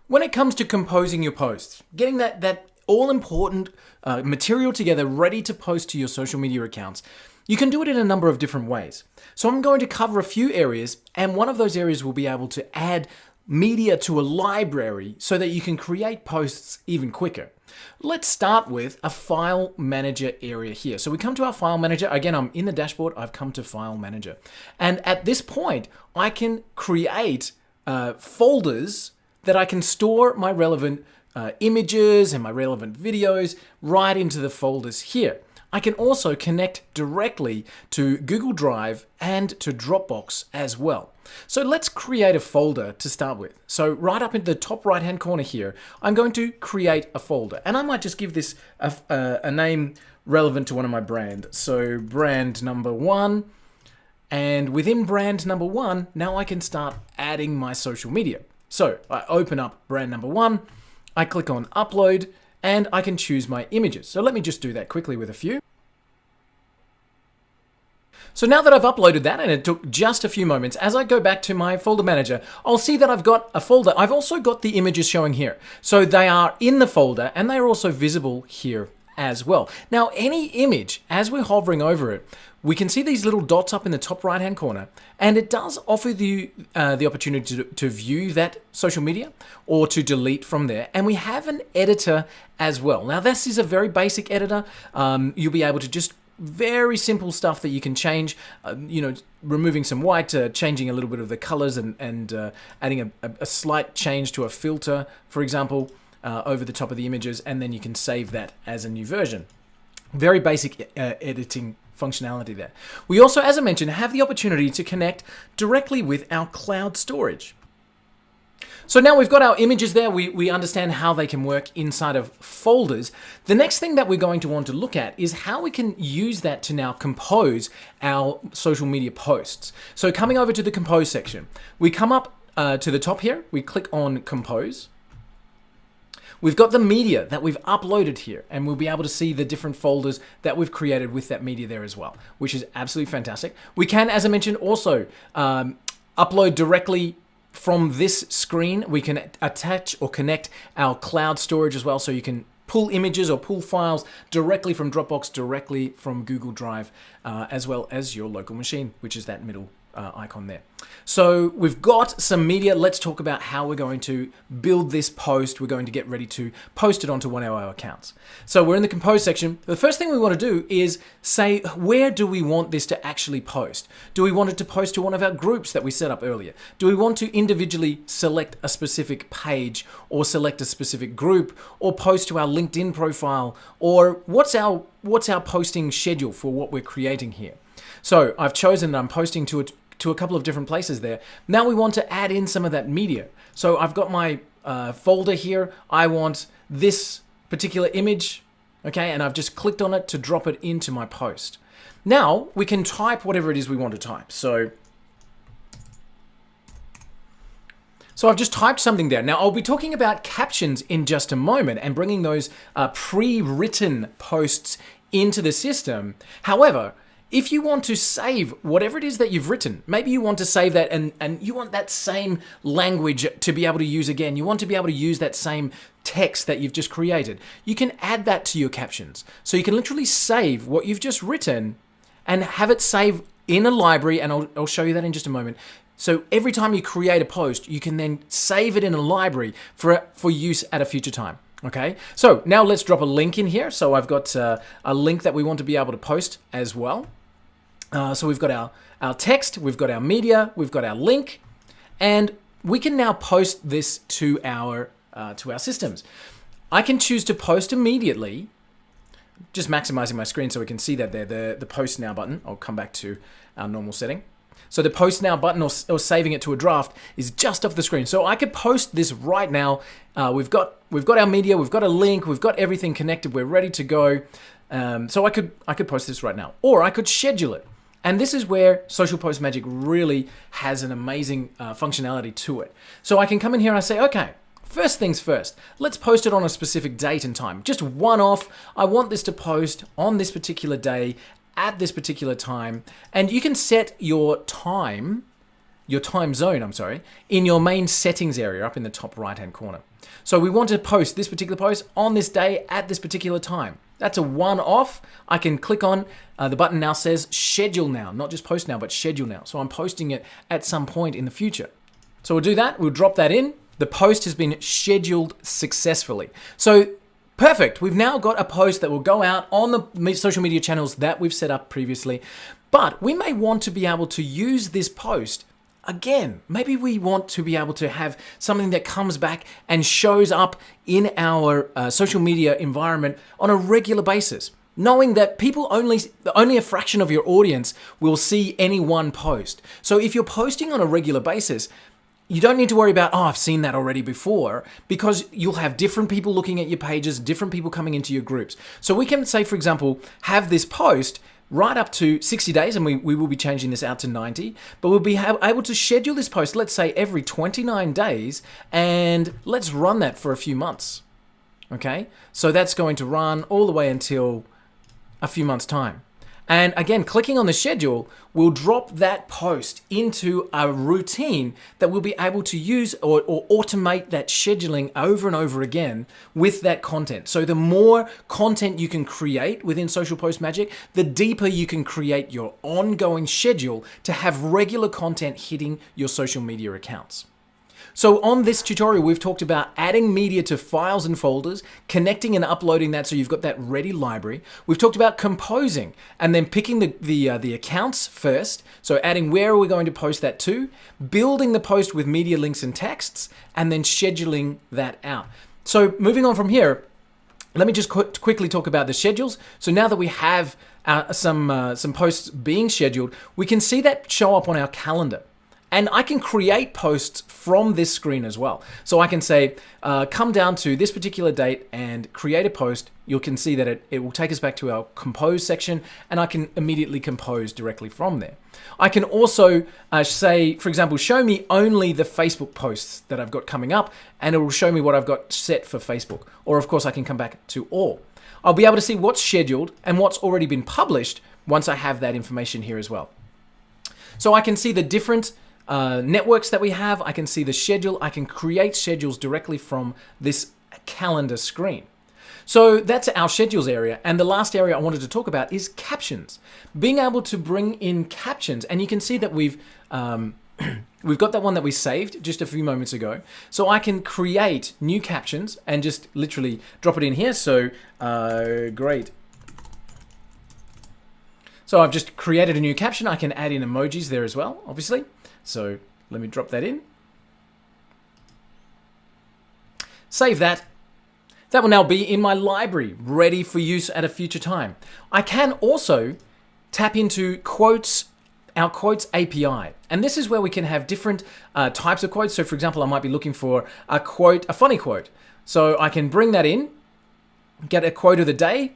When it comes to composing your posts, getting that all-important material together ready to post to your social media accounts, you can do it in a number of different ways. So I'm going to cover a few areas, and one of those areas will be able to add media to a library so that you can create posts even quicker. Let's start with a file manager area here. So we come to our file manager. Again, I'm in the dashboard. I've come to file manager. And at this point, I can create folders that I can store my relevant images and my relevant videos right into the folders here. I can also connect directly to Google Drive and to Dropbox as well. So let's create a folder to start with. So right up in the top right hand corner here, I'm going to create a folder, and I might just give this a name relevant to one of my brands. So brand number 1, and within brand number 1, now I can start adding my social media. So I open up brand number 1, I click on upload, and I can choose my images. So let me just do that quickly with a few. So now that I've uploaded that, and it took just a few moments, as I go back to my folder manager, I'll see that I've got a folder. I've also got the images showing here. So they are in the folder, and they are also visible here as well. Now, any image, as we're hovering over it, we can see these little dots up in the top right hand corner, and it does offer you the opportunity to view that social media or to delete from there. And we have an editor as well. Now, this is a very basic editor. You'll be able to just very simple stuff that you can change, removing some white, changing a little bit of the colors, and adding a slight change to a filter, for example, over the top of the images, and then you can save that as a new version. Very basic editing functionality there. We also, as I mentioned, have the opportunity to connect directly with our cloud storage. So now we've got our images there, we understand how they can work inside of folders. The next thing that we're going to want to look at is how we can use that to now compose our social media posts. So coming over to the compose section, we come up to the top here, we click on compose. We've got the media that we've uploaded here, and we'll be able to see the different folders that we've created with that media there as well, which is absolutely fantastic. We can, as I mentioned, also upload directly from this screen. We can attach or connect our cloud storage as well, so you can pull images or pull files directly from Dropbox, directly from Google Drive, as well as your local machine, which is that middle icon there. So we've got some media. Let's talk about how we're going to build this post. We're going to get ready to post it onto one of our accounts. So we're in the compose section. The first thing we want to do is say, where do we want this to actually post? Do we want it to post to one of our groups that we set up earlier? Do we want to individually select a specific page or select a specific group or post to our LinkedIn profile? Or what's our posting schedule for what we're creating here? So I've chosen that I'm posting to a couple of different places there. Now we want to add in some of that media. So I've got my folder here. I want this particular image, okay, and I've just clicked on it to drop it into my post. Now we can type whatever it is we want to type. So I've just typed something there. Now I'll be talking about captions in just a moment and bringing those pre-written posts into the system. However, if you want to save whatever it is that you've written, maybe you want to save that and you want that same language to be able to use again. You want to be able to use that same text that you've just created. You can add that to your captions. So you can literally save what you've just written and have it save in a library, and I'll show you that in just a moment. So every time you create a post, you can then save it in a library for use at a future time. Okay, so now let's drop a link in here. So I've got a link that we want to be able to post as well. So we've got our text, we've got our media, we've got our link, and we can now post this to our systems. I can choose to post immediately, just maximizing my screen so we can see that there, the post now button. I'll come back to our normal setting. So the post now button or saving it to a draft is just off the screen. So I could post this right now. We've got our media, we've got a link, we've got everything connected, we're ready to go. So I could post this right now, or I could schedule it. And this is where Social Post Magic really has an amazing functionality to it. So I can come in here and I say, okay, first things first, let's post it on a specific date and time. Just one off. I want this to post on this particular day at this particular time. And you can set your time your time zone, in your main settings area up in the top right-hand corner. So we want to post this particular post on this day at this particular time. That's a one-off. I can click on, the button now says schedule now, not just post now, but schedule now. So I'm posting it at some point in the future. So we'll do that. We'll drop that in. The post has been scheduled successfully. So perfect. We've now got a post that will go out on the social media channels that we've set up previously. But we may want to be able to use this post again. Maybe we want to be able to have something that comes back and shows up in our social media environment on a regular basis, knowing that people only a fraction of your audience will see any one post. So if you're posting on a regular basis, you don't need to worry about, I've seen that already before, because you'll have different people looking at your pages, different people coming into your groups. So we can say, for example, have this post right up to 60 days, and we will be changing this out to 90, but we'll be able to schedule this post, let's say every 29 days, and let's run that for a few months. Okay, so that's going to run all the way until a few months' time. And again, clicking on the schedule will drop that post into a routine that we'll be able to use or automate that scheduling over and over again with that content. So the more content you can create within Social Post Magic, the deeper you can create your ongoing schedule to have regular content hitting your social media accounts. So on this tutorial, we've talked about adding media to files and folders, connecting and uploading that so you've got that ready library. We've talked about composing and then picking the accounts first. So adding where are we going to post that to, building the post with media links and texts, and then scheduling that out. So moving on from here, let me just quickly talk about the schedules. So now that we have some posts being scheduled, we can see that show up on our calendar. And I can create posts from this screen as well. So I can say, come down to this particular date and create a post. You can see that it will take us back to our compose section, and I can immediately compose directly from there. I can also say, for example, show me only the Facebook posts that I've got coming up, and it will show me what I've got set for Facebook. Or of course I can come back to all. I'll be able to see what's scheduled and what's already been published once I have that information here as well. So I can see the different networks that we have. I can see the schedule. I can create schedules directly from this calendar screen. So that's our schedules area. And the last area I wanted to talk about is captions. Being able to bring in captions. And you can see that we've got that one that we saved just a few moments ago. So I can create new captions and just literally drop it in here. So great. So I've just created a new caption. I can add in emojis there as well, obviously. So let me drop that in. Save that. That will now be in my library, ready for use at a future time. I can also tap into quotes, our quotes API. And this is where we can have different types of quotes. So for example, I might be looking for a quote, a funny quote. So I can bring that in, get a quote of the day,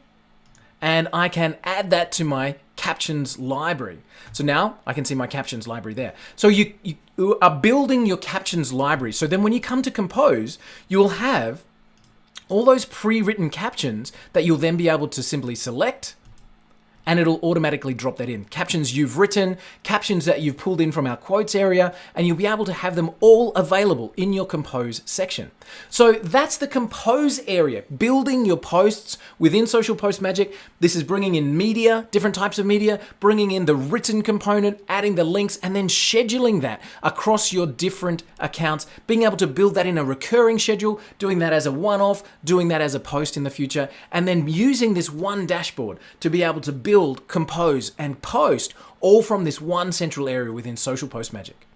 and I can add that to my captions library. So now I can see my captions library there. So you are building your captions library. So then when you come to compose, you will have all those pre-written captions that you'll then be able to simply select, and it'll automatically drop that in. Captions you've written, captions that you've pulled in from our quotes area, and you'll be able to have them all available in your compose section. So that's the compose area, building your posts within Social Post Magic. This is bringing in media, different types of media, bringing in the written component, adding the links, and then scheduling that across your different accounts, being able to build that in a recurring schedule, doing that as a one-off, doing that as a post in the future, and then using this one dashboard to be able to build, compose, and post all from this one central area within Social Post Magic.